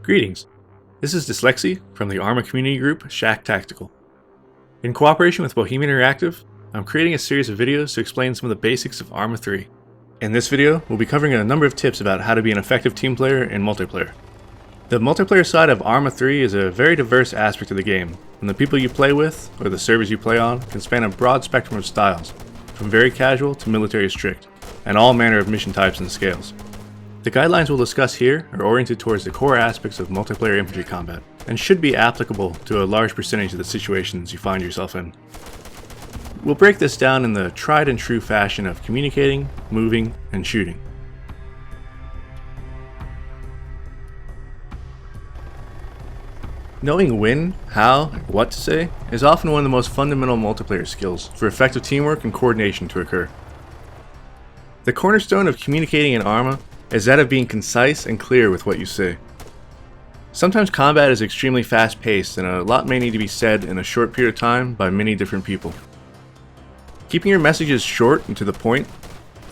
Greetings, this is Dyslexy from the Arma community group Shack Tactical. In cooperation with Bohemian Interactive, I'm creating a series of videos to explain some of the basics of Arma 3. In this video, we'll be covering a number of tips about how to be an effective team player in multiplayer. The multiplayer side of Arma 3 is a very diverse aspect of the game, and the people you play with, or the servers you play on, can span a broad spectrum of styles, from very casual to military strict, and all manner of mission types and scales. The guidelines we'll discuss here are oriented towards the core aspects of multiplayer infantry combat, and should be applicable to a large percentage of the situations you find yourself in. We'll break this down in the tried and true fashion of communicating, moving, and shooting. Knowing when, how, and what to say is often one of the most fundamental multiplayer skills for effective teamwork and coordination to occur. The cornerstone of communicating in Arma is that of being concise and clear with what you say. Sometimes combat is extremely fast-paced and a lot may need to be said in a short period of time by many different people. Keeping your messages short and to the point,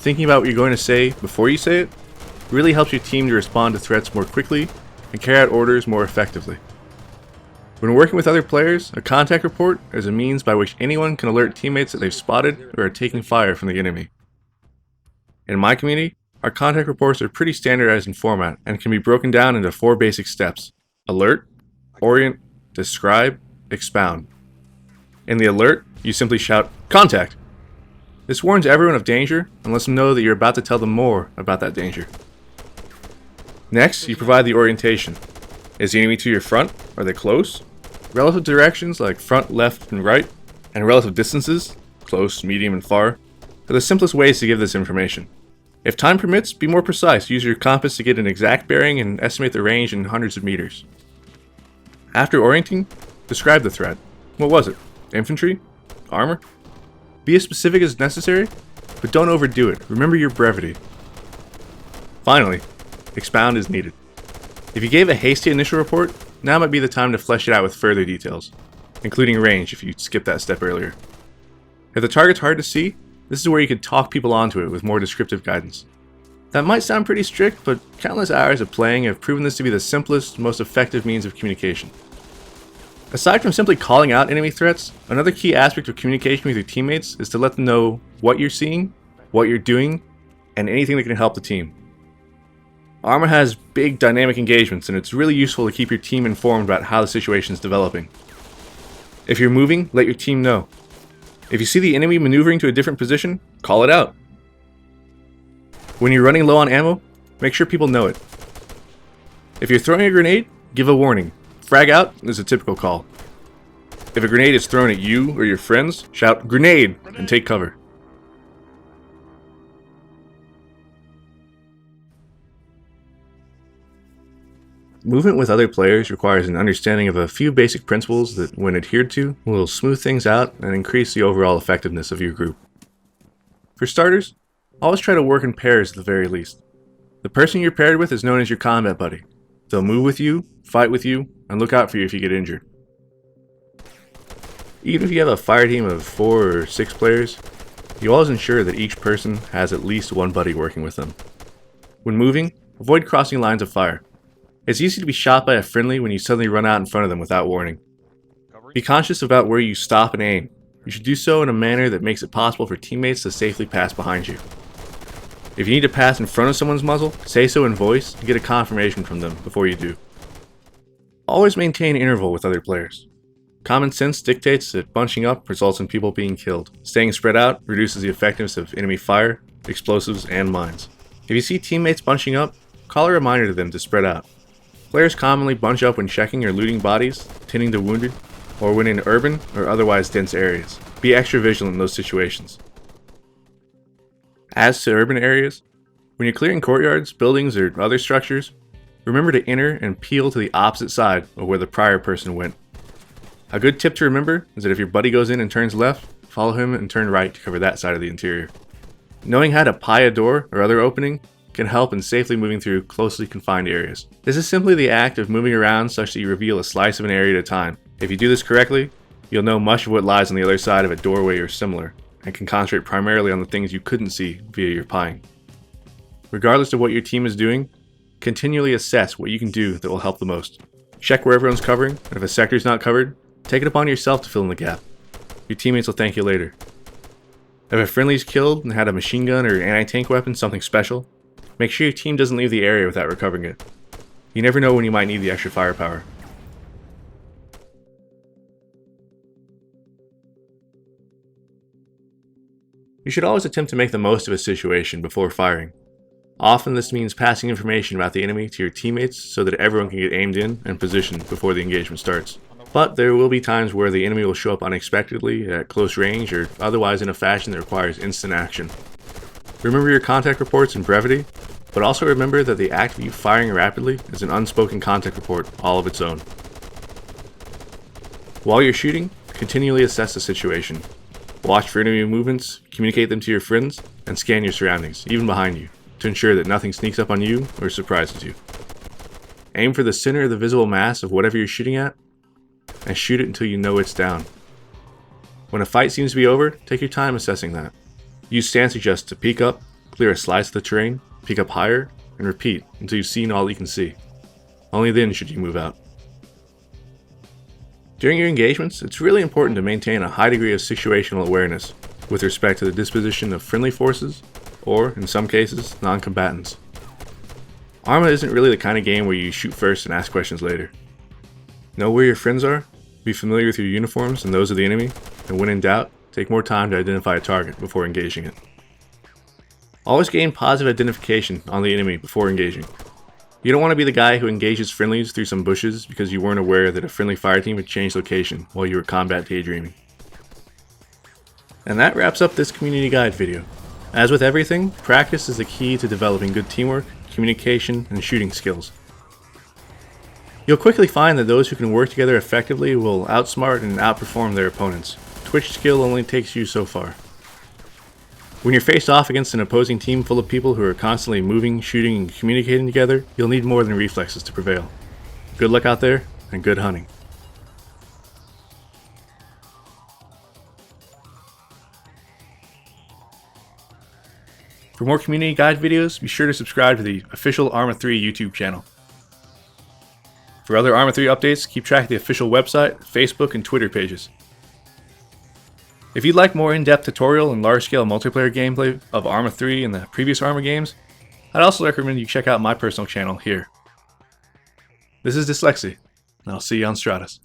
thinking about what you're going to say before you say it, really helps your team to respond to threats more quickly and carry out orders more effectively. When working with other players, a contact report is a means by which anyone can alert teammates that they've spotted or are taking fire from the enemy. In my community, our contact reports are pretty standardized in format and can be broken down into 4 basic steps: alert, orient, describe, expound. In the alert, you simply shout, "Contact!" This warns everyone of danger and lets them know that you're about to tell them more about that danger. Next, you provide the orientation. Is the enemy to your front? Are they close? Relative directions like front, left, and right, and relative distances, close, medium, and far, are the simplest ways to give this information. If time permits, be more precise. Use your compass to get an exact bearing and estimate the range in hundreds of meters. After orienting, describe the threat. What was it? Infantry? Armor? Be as specific as necessary, but don't overdo it. Remember your brevity. Finally, expound as needed. If you gave a hasty initial report, now might be the time to flesh it out with further details, including range if you skipped that step earlier. If the target's hard to see, this is where you could talk people onto it with more descriptive guidance. That might sound pretty strict, but countless hours of playing have proven this to be the simplest, most effective means of communication. Aside from simply calling out enemy threats, another key aspect of communication with your teammates is to let them know what you're seeing, what you're doing, and anything that can help the team. Arma has big dynamic engagements, and it's really useful to keep your team informed about how the situation is developing. If you're moving, let your team know. If you see the enemy maneuvering to a different position, call it out. When you're running low on ammo, make sure people know it. If you're throwing a grenade, give a warning. Frag out is a typical call. If a grenade is thrown at you or your friends, shout "Grenade!" and take cover. Movement with other players requires an understanding of a few basic principles that, when adhered to, will smooth things out and increase the overall effectiveness of your group. For starters, always try to work in pairs at the very least. The person you're paired with is known as your combat buddy. They'll move with you, fight with you, and look out for you if you get injured. Even if you have a fire team of 4 or 6 players, you always ensure that each person has at least one buddy working with them. When moving, avoid crossing lines of fire. It's easy to be shot by a friendly when you suddenly run out in front of them without warning. Be conscious about where you stop and aim. You should do so in a manner that makes it possible for teammates to safely pass behind you. If you need to pass in front of someone's muzzle, say so in voice and get a confirmation from them before you do. Always maintain interval with other players. Common sense dictates that bunching up results in people being killed. Staying spread out reduces the effectiveness of enemy fire, explosives, and mines. If you see teammates bunching up, call a reminder to them to spread out. Players commonly bunch up when checking or looting bodies, tending to wounded, or when in urban or otherwise dense areas. Be extra vigilant in those situations. As to urban areas, when you're clearing courtyards, buildings, or other structures, remember to enter and peel to the opposite side of where the prior person went. A good tip to remember is that if your buddy goes in and turns left, follow him and turn right to cover that side of the interior. Knowing how to pie a door or other opening can help in safely moving through closely confined areas. This is simply the act of moving around such that you reveal a slice of an area at a time. If you do this correctly, you'll know much of what lies on the other side of a doorway or similar, and can concentrate primarily on the things you couldn't see via your pieing. Regardless of what your team is doing, Continually assess what you can do that will help the most. Check where everyone's covering, and if a sector is not covered, take it upon yourself to fill in the gap. Your teammates will thank you later. If a friendly is killed and had a machine gun or anti-tank weapon, something special, make sure your team doesn't leave the area without recovering it. You never know when you might need the extra firepower. You should always attempt to make the most of a situation before firing. Often this means passing information about the enemy to your teammates so that everyone can get aimed in and positioned before the engagement starts. But there will be times where the enemy will show up unexpectedly at close range or otherwise in a fashion that requires instant action. Remember your contact reports in brevity, but also remember that the act of you firing rapidly is an unspoken contact report all of its own. While you're shooting, continually assess the situation. Watch for enemy movements, communicate them to your friends, and scan your surroundings, even behind you, to ensure that nothing sneaks up on you or surprises you. Aim for the center of the visible mass of whatever you're shooting at, and shoot it until you know it's down. When a fight seems to be over, take your time assessing that. Use stance adjust to peek up, clear a slice of the terrain, peek up higher, and repeat until you've seen all you can see. Only then should you move out. During your engagements, it's really important to maintain a high degree of situational awareness with respect to the disposition of friendly forces, or, in some cases, non-combatants. Arma isn't really the kind of game where you shoot first and ask questions later. Know where your friends are, be familiar with your uniforms and those of the enemy, and when in doubt, take more time to identify a target before engaging it. Always gain positive identification on the enemy before engaging. You don't want to be the guy who engages friendlies through some bushes because you weren't aware that a friendly fireteam had changed location while you were combat daydreaming. And that wraps up this community guide video. As with everything, practice is the key to developing good teamwork, communication, and shooting skills. You'll quickly find that those who can work together effectively will outsmart and outperform their opponents. Twitch skill only takes you so far. When you're faced off against an opposing team full of people who are constantly moving, shooting, and communicating together, you'll need more than reflexes to prevail. Good luck out there, and good hunting. For more community guide videos, be sure to subscribe to the official Arma 3 YouTube channel. For other Arma 3 updates, keep track of the official website, Facebook, and Twitter pages. If you'd like more in-depth tutorial and large-scale multiplayer gameplay of Arma 3 and the previous Arma games, I'd also recommend you check out my personal channel here. This is Dyslexy, and I'll see you on Stratus.